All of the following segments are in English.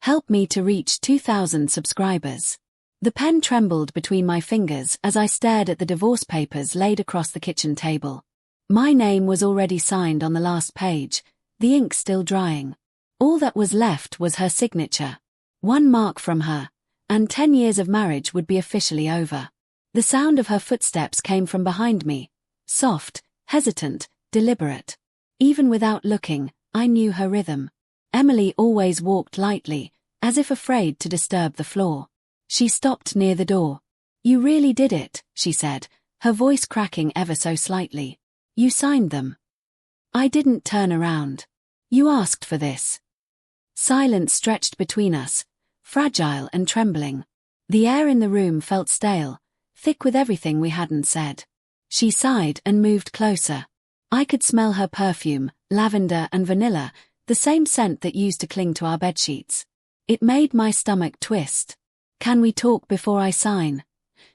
Help me to reach 2,000 subscribers. The pen trembled between my fingers as I stared at the divorce papers laid across the kitchen table. My name was already signed on the last page, the ink still drying. All that was left was her signature. One mark from her, and 10 years of marriage would be officially over. The sound of her footsteps came from behind me, soft, hesitant, deliberate. Even without looking, I knew her rhythm. Emily always walked lightly, as if afraid to disturb the floor. She stopped near the door. "You really did it," she said, her voice cracking ever so slightly. "You signed them." I didn't turn around. "You asked for this." Silence stretched between us, fragile and trembling. The air in the room felt stale, thick with everything we hadn't said. She sighed and moved closer. I could smell her perfume, lavender and vanilla, the same scent that used to cling to our bedsheets. It made my stomach twist. "Can we talk before I sign?"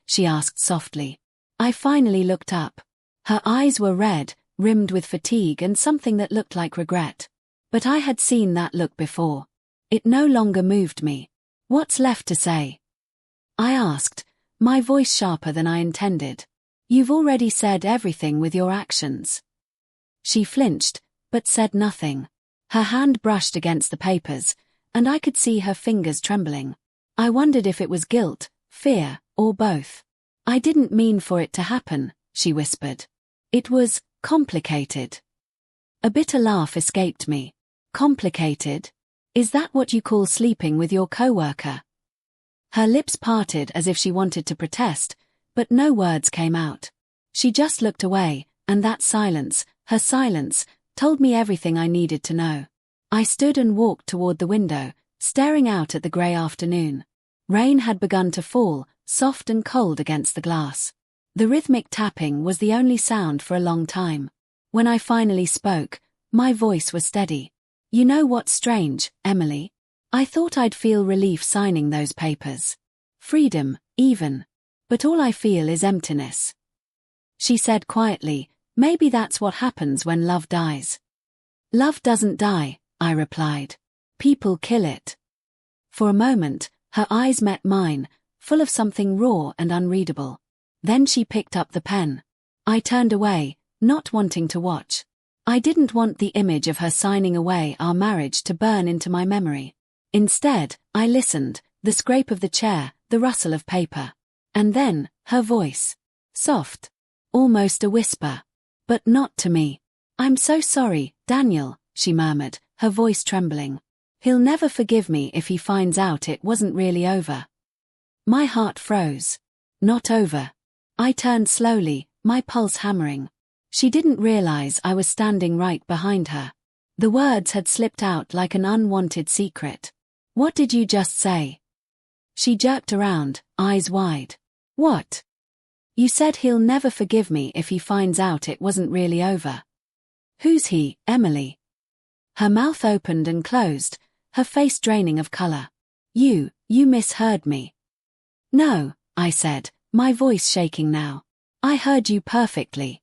she asked softly. I finally looked up. Her eyes were red, rimmed with fatigue and something that looked like regret. But I had seen that look before. It no longer moved me. "What's left to say?" I asked, my voice sharper than I intended. "You've already said everything with your actions." She flinched, but said nothing. Her hand brushed against the papers, and I could see her fingers trembling. I wondered if it was guilt, fear, or both. "I didn't mean for it to happen," she whispered. "It was complicated." A bitter laugh escaped me. "Complicated? Is that what you call sleeping with your coworker?" Her lips parted as if she wanted to protest, but no words came out. She just looked away, and that silence, her silence, told me everything I needed to know. I stood and walked toward the window, staring out at the grey afternoon. Rain had begun to fall, soft and cold against the glass. The rhythmic tapping was the only sound for a long time. When I finally spoke, my voice was steady. "You know what's strange, Emily? I thought I'd feel relief signing those papers. Freedom, even. But all I feel is emptiness." She said quietly, "Maybe that's what happens when love dies." "Love doesn't die," I replied. "People kill it." For a moment, her eyes met mine, full of something raw and unreadable. Then she picked up the pen. I turned away, not wanting to watch. I didn't want the image of her signing away our marriage to burn into my memory. Instead, I listened, the scrape of the chair, the rustle of paper. And then, her voice. Soft. Almost a whisper. But not to me. "I'm so sorry, Daniel," she murmured, her voice trembling. "He'll never forgive me if he finds out it wasn't really over." My heart froze. Not over. I turned slowly, my pulse hammering. She didn't realize I was standing right behind her. The words had slipped out like an unwanted secret. "What did you just say?" She jerked around, eyes wide. "What?" "You said he'll never forgive me if he finds out it wasn't really over." "Who's he, Emily?" Her mouth opened and closed, her face draining of color. You misheard me." "No," I said, my voice shaking now. "I heard you perfectly."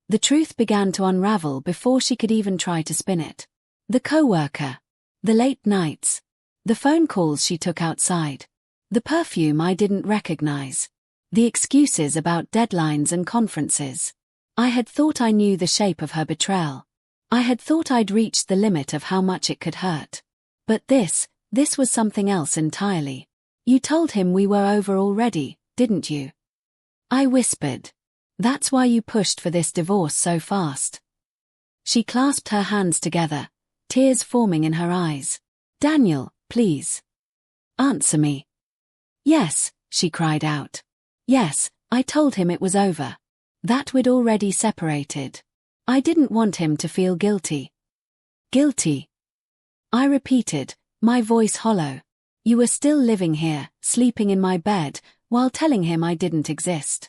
The truth began to unravel before she could even try to spin it. The coworker. The late nights. The phone calls she took outside. The perfume I didn't recognize. The excuses about deadlines and conferences. I had thought I knew the shape of her betrayal. I had thought I'd reached the limit of how much it could hurt. But this was something else entirely. "You told him we were over already, didn't you?" I whispered. "That's why you pushed for this divorce so fast." She clasped her hands together, tears forming in her eyes. "Daniel, please. Answer me." "Yes," she cried out. "Yes, I told him it was over. That we'd already separated. I didn't want him to feel guilty." "Guilty?" I repeated, my voice hollow. "You were still living here, sleeping in my bed, while telling him I didn't exist."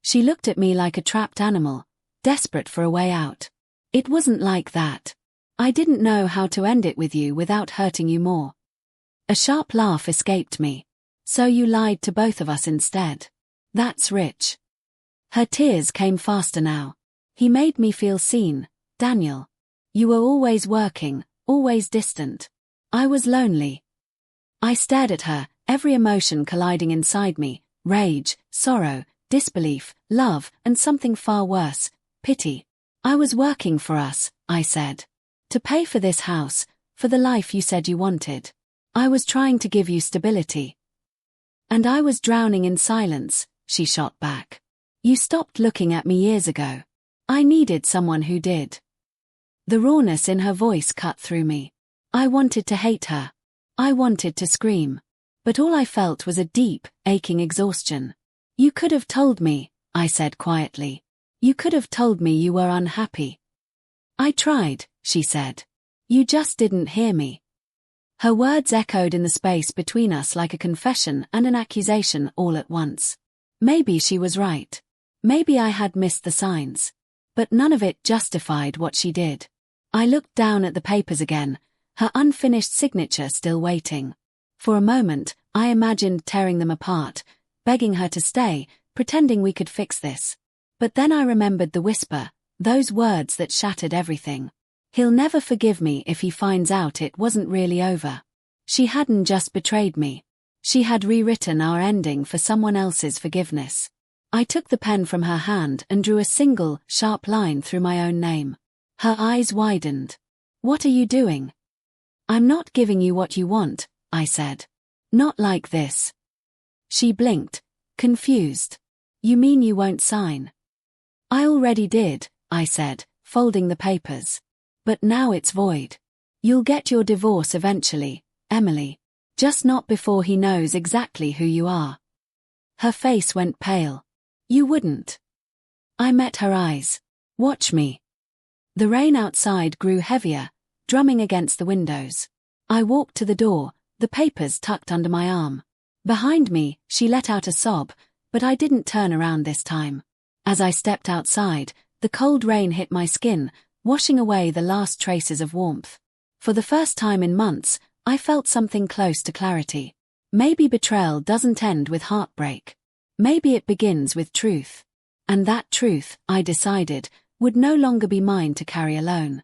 She looked at me like a trapped animal, desperate for a way out. "It wasn't like that. I didn't know how to end it with you without hurting you more." A sharp laugh escaped me. "So you lied to both of us instead. That's rich." Her tears came faster now. "He made me feel seen, Daniel. You were always working, always distant. I was lonely. I stared at her, every emotion colliding inside me: rage, sorrow, disbelief, love, and something far worse: pity. I was working for us, I said. To pay for this house, for the life you said you wanted. I was trying to give you stability. And I was drowning in silence, she shot back. You stopped looking at me years ago. I needed someone who did. The rawness in her voice cut through me. I wanted to hate her. I wanted to scream. But all I felt was a deep, aching exhaustion. You could have told me, I said quietly. You could have told me you were unhappy. I tried, she said. You just didn't hear me. Her words echoed in the space between us like a confession and an accusation all at once. Maybe she was right. Maybe I had missed the signs. But none of it justified what she did. I looked down at the papers again, her unfinished signature still waiting. For a moment, I imagined tearing them apart, begging her to stay, pretending we could fix this. But then I remembered the whisper, those words that shattered everything. He'll never forgive me if he finds out it wasn't really over. She hadn't just betrayed me. She had rewritten our ending for someone else's forgiveness. I took the pen from her hand and drew a single, sharp line through my own name. Her eyes widened. What are you doing? I'm not giving you what you want, I said. Not like this. She blinked, confused. You mean you won't sign? I already did, I said, folding the papers. But now it's void. You'll get your divorce eventually, Emily. Just not before he knows exactly who you are. Her face went pale. You wouldn't. I met her eyes. Watch me. The rain outside grew heavier, drumming against the windows. I walked to the door, the papers tucked under my arm. Behind me, she let out a sob, but I didn't turn around this time. As I stepped outside, the cold rain hit my skin, washing away the last traces of warmth. For the first time in months, I felt something close to clarity. Maybe betrayal doesn't end with heartbreak. Maybe it begins with truth. And that truth, I decided, would no longer be mine to carry alone.